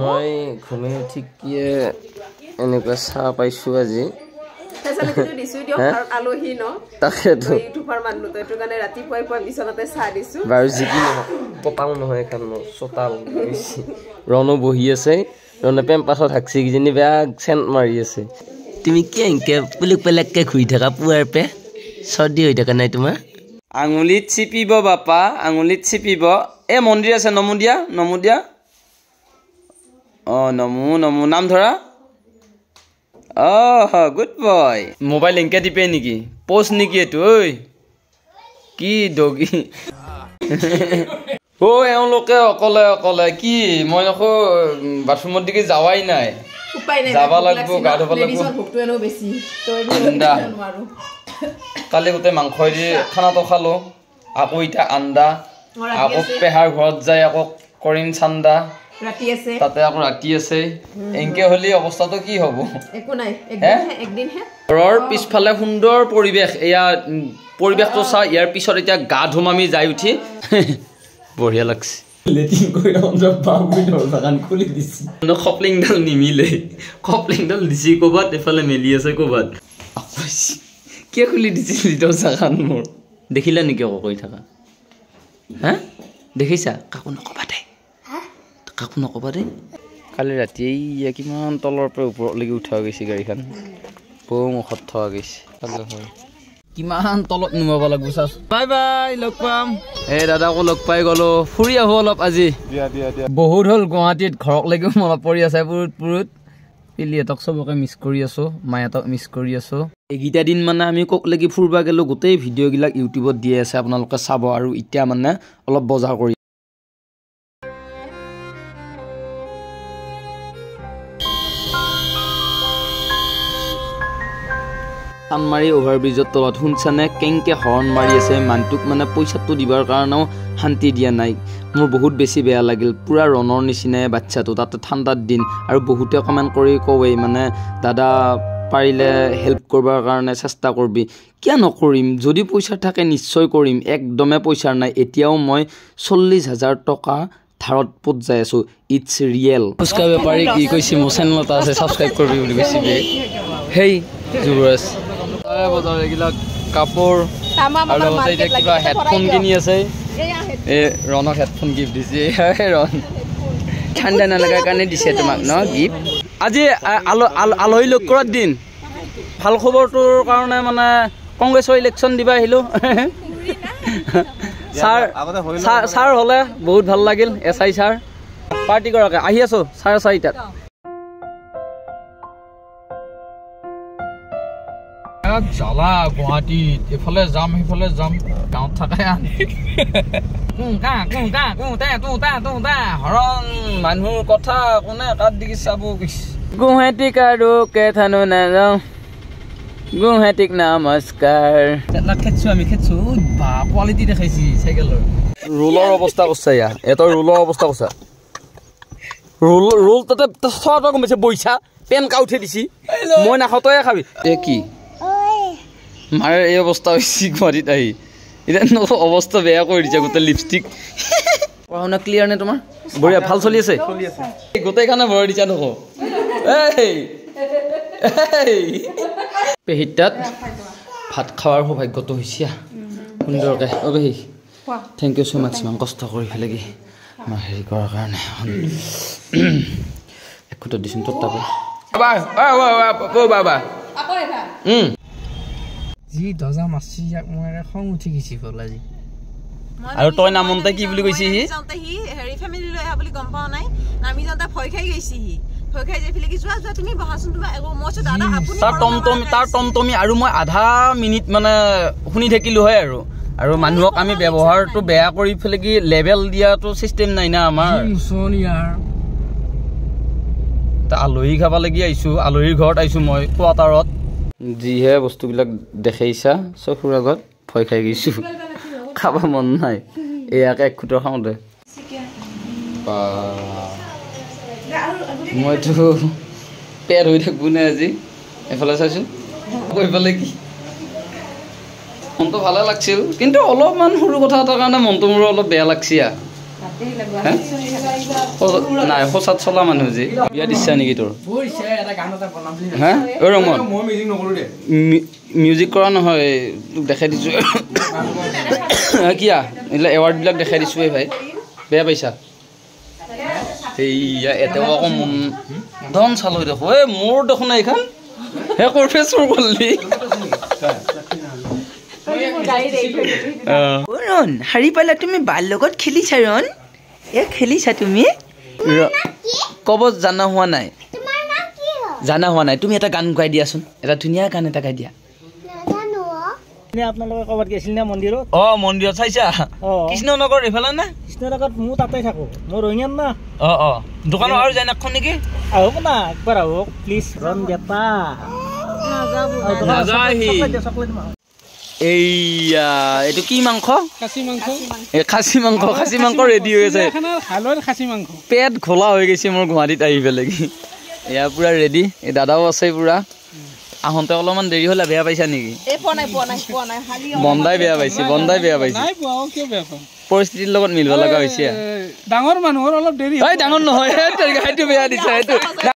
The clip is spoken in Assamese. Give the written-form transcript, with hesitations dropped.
মই ঘুমি ঠিকিয়ে এনেকুৱা চাহ পাইছো আজি ফেচালিটিটো দিছো দিও আলহী ন তাকেতো ইউটিউবাৰ মানুহ তো এটো কাৰণে ৰাতিপুৱাই পুৱা বিছনাতে চাহ দিছো বাৰু জিকি পতাও নহয় কাম চতাল বেছি ৰনো বহি আছে ৰনে পেম্পাছত হাকছি কিজনী বেয়া চেণ্ট মাৰি আছে তুমি কি এনকে পুলুক পেলাককে ঘুৰি থাকা পুৱাৰ পে চৰ্দি হৈ থকা নাই তোমাৰ আঙুলিত চিপিব বাপা আঙুলিত চিপিব এ মন্দিৰ আছে নমুদিয়া অ নমু নাম ধৰা অহ গুড বয় মোবাইল এনকে টিপে নেকি পোষ্ট নেকি এইটো ঐ কি দগি ও এওঁলোকে অকলে কি মই আকৌ বাথৰুমৰ দিকে যাৱাই নাই উপায় নাই যাবা লাগব গা ধুব লাগব লেডিজৰ ভোকটো এনো বেছি তই নোৱাৰো কালি গোটে মাংস দি খানাটো খালো আকৌ ইটা আন্দা আকৌ পেহাৰ ঘৰত যায় আকৌ কৰিম চান্দা ৰাতি আছে তাতে আকৌ ৰাতি আছে এনকে হলি অৱস্থাটো কি হ'ব একো নাই একদিন হে ঘৰৰ পিছফালে সুন্দৰ পৰিবেশ এয়া পৰিবেশটো চা ইয়াৰ পিছত এতিয়া গা ধুম আমি যাই উঠি বঢ়িয়া লাগছে লেটিং কৰি অন্তত বাবুই দৰজাখন খুলি দিছি খপলিংডাল নিমিলে খপলিংডাল দিছি ক'বাত এফালে মেলি আছে ক'বাত কিয় খুলি দিছিল দৰজাখন মোৰ দেখিলা নেকি আকৌ কৈ থাকা হা দেখিছা কাকো নকবা দেই কালি ৰাতি কিমান তলৰ পৰা ওপৰলৈকে উঠা গৈছে গাড়ীখন বহু মুখত থোৱা গৈছে কিমান তলত নুমাব লাগিব চাচ বাই বাই লগ পাম এই দাদাকো লগ পাই গলো ফুৰি আহো অলপ আজি বহুত হ'ল গুৱাহাটীত ঘৰকলৈকে মনত পৰি আছে পুৰুত পিলিহঁতক চবকে মিছ কৰি আছো মাহঁতক মিছ কৰি আছো এইকেইটা দিন মানে আমি ককলৈকে ফুৰবা গেলো গোটেই ভিডিঅ'বিলাক ইউটিউবত দিয়ে আছে আপোনালোকে চাব আৰু এতিয়া মানে অলপ বজাৰ কৰি চানমাৰী অভাৰব্ৰিজৰ তলত শুনছানে কেংকে হৰ্ণ মাৰি আছে মানুহটোক মানে পইচাটো দিবৰ কাৰণেও শান্তি দিয়া নাই মোৰ বহুত বেছি বেয়া লাগিল পুৰা ৰণৰ নিচিনাই বাচ্চাটো তাতে ঠাণ্ডাৰ দিন আৰু বহুতে কমেণ্ট কৰি কয় মানে দাদা পাৰিলে হেল্প কৰিবৰ কাৰণে চেষ্টা কৰবি কিয় নকৰিম যদি পইচা থাকে নিশ্চয় কৰিম একদমে পইচা নাই এতিয়াও মই 40,000 টকা ধাৰত পোত যাই আছো ইটছ ৰিয়েল ফুচকা বেপাৰী কি কৈছে মোৰ চেনেল এটা আছে ছাবস্ক্ৰাইব কৰবি বুলি কৈছে হেই যুৱৰাজ বজাৰ এইবিলাক কাপোৰ আৰু লগতে এতিয়া কিবা হেডফোন কিনি আছে এই ৰণক হেডফোন গিফ্ট দিছে ৰণ ঠাণ্ডা নালাগাৰ কাৰণে দিছে তোমাক ন গিফ্ট আজি আলহী লগ কৰাৰ দিন ভাল খবৰটোৰ কাৰণে মানে কংগ্ৰেছৰ ইলেকশ্যন দিবা আহিলোঁ ছাৰ হ'লে বহুত ভাল লাগিল SI ছাৰ পাৰ্টি কৰাকে আহি আছোঁ 4:30 জ্বালা গুৱাহাটীত এফালে যাম সেইফালে যাম গাঁৱত থাকে হৰণ মানুহৰ কথা কোনে কাত দেখি চাব গুৱাহাটীক আৰু কেথানো নাযাওঁ গুৱাহাটীক নমস্কাৰ খেদছো আমি বা কোৱালিটি দেখাইছি চাইকেলৰ ৰোলৰ অৱস্থা কৈছা এটাৰ ৰোলৰ অৱস্থা কৈছা ৰোল তাতে চোৱা কমিছে বইছা পেন কাউঠে দিছি মই নাখাওঁ তয়ে খাবি এ কি মাৰে এই অৱস্থা হৈছে গুৱাহাটীত আহি এতিয়া অৱস্থা বেয়া কৰি দিছে গোটেই লিপষ্টিক পঢ়া শুনা ক্লিয়াৰ নে তোমাৰ বঢ়িয়া ভাল চলি আছে গোটেই কাৰণে ভৰাই দিছা নকওঁ পেহীৰ তাত ভাত খোৱাৰ সৌভাগ্যটো হৈছে সুন্দৰকে পেহী থেংক ইউ ছ' মাছ ইমান কষ্ট কৰি পেলাই আমাৰ হেৰি কৰাৰ কাৰণে একোটা দিছোন তোৰ তাপে বাবা যি দজা মাছি ইয়াক মই খং উঠি গৈছি ফল আজি আৰু তই নামন্তে কি বুলি কৈছি হি হেৰি ফেমিলি লৈ আহা বুলি গম পাও নাই নামি যাওঁতে ভয় খাই গৈছি হি ভয় খাই যাই ফেলে কি যোৱা তুমি বহাচোন তুমি মইছো দাদা আপুনি তাৰ টমটমি আৰু মই আধা মিনিট মানে শুনি থাকিলো হয় আৰু মানুহক আমি ব্যৱহাৰটো বেয়া কৰি ফেলে কি লেভেল দিয়াটো চিষ্টেম নাই না আমাৰ আলহী খাবা লাগি আহিছো আলহীৰ ঘৰত আহিছো মই কোৱাটাৰত যিহে বস্তুবিলাক দেখাইছা চকুৰ আগত ভয় খাই গৈছো খাব মন নাই এয়াকে এক খুঁটৰ খাওঁ দে মইতো পেৰ হৈ থাকবো নে আজি এফালে চাইছো এইফালে কি মনটো ভালে লাগছিল কিন্তু অলপমান সৰু কথা এটাৰ কাৰণে মনটো মোৰ অলপ বেয়া লাগছি নাই সঁচাত চলা মানুহ যে বিয়া দিছা নেকি তোৰ হা ৰঙত মিউজিক কৰা নহয় তোক দেখাই দিছোঁ কিয়া এইবিলাক এৱাৰ্ডবিলাক দেখাই দিছোঁ এই ভাই বেয়া পাইছা এইয়া এতিয়াও আকৌ মন ধন চালোঁ দেখো এই মোৰ দেখোন এইখন হে প্ৰফেচৰ কৰিলি ৰণ হাৰি পালা তুমি বাৰ লগত খেলিছা ৰণ এ খেলিছা তুমি ক'ব জানা হোৱা নাই তুমি এটা গান গাই দিয়াচোন এটা ধুনীয়া গান এটা গাই দিয়া আপোনালোকে ক'ৰবাত গৈছিল নে মন্দিৰত মন্দিৰত চাইছা কৃষ্ণনগৰ এইফালে নে কৃষ্ণনগৰত মোৰ তাতে থাকোঁ মোৰ ৰঙিয়ান না দোকানত আৰু যায় নাখন নেকি আহক না একবাৰ আহক প্লিজ ৰণ বেটা এইয়া এইটো কি মাংস খাচী মাংস ৰেডি হৈ আছে পেট ঘোলা হৈ গৈছে মোৰ গুৱাহাটীত আহি পেলাই এয়া পুৰা ৰেডি এই দাদাও আছে পুৰা আহোঁতে অলপমান দেৰি হ'লে বেয়া পাইছা নেকি বন্দাই বেয়া পাইছে পৰিস্থিতিৰ লগত মিলিব লগা হৈছে ডাঙৰ মানুহৰ অলপ দেৰি ডাঙৰ নহয় সেইটো বেয়া দিছে সেইটো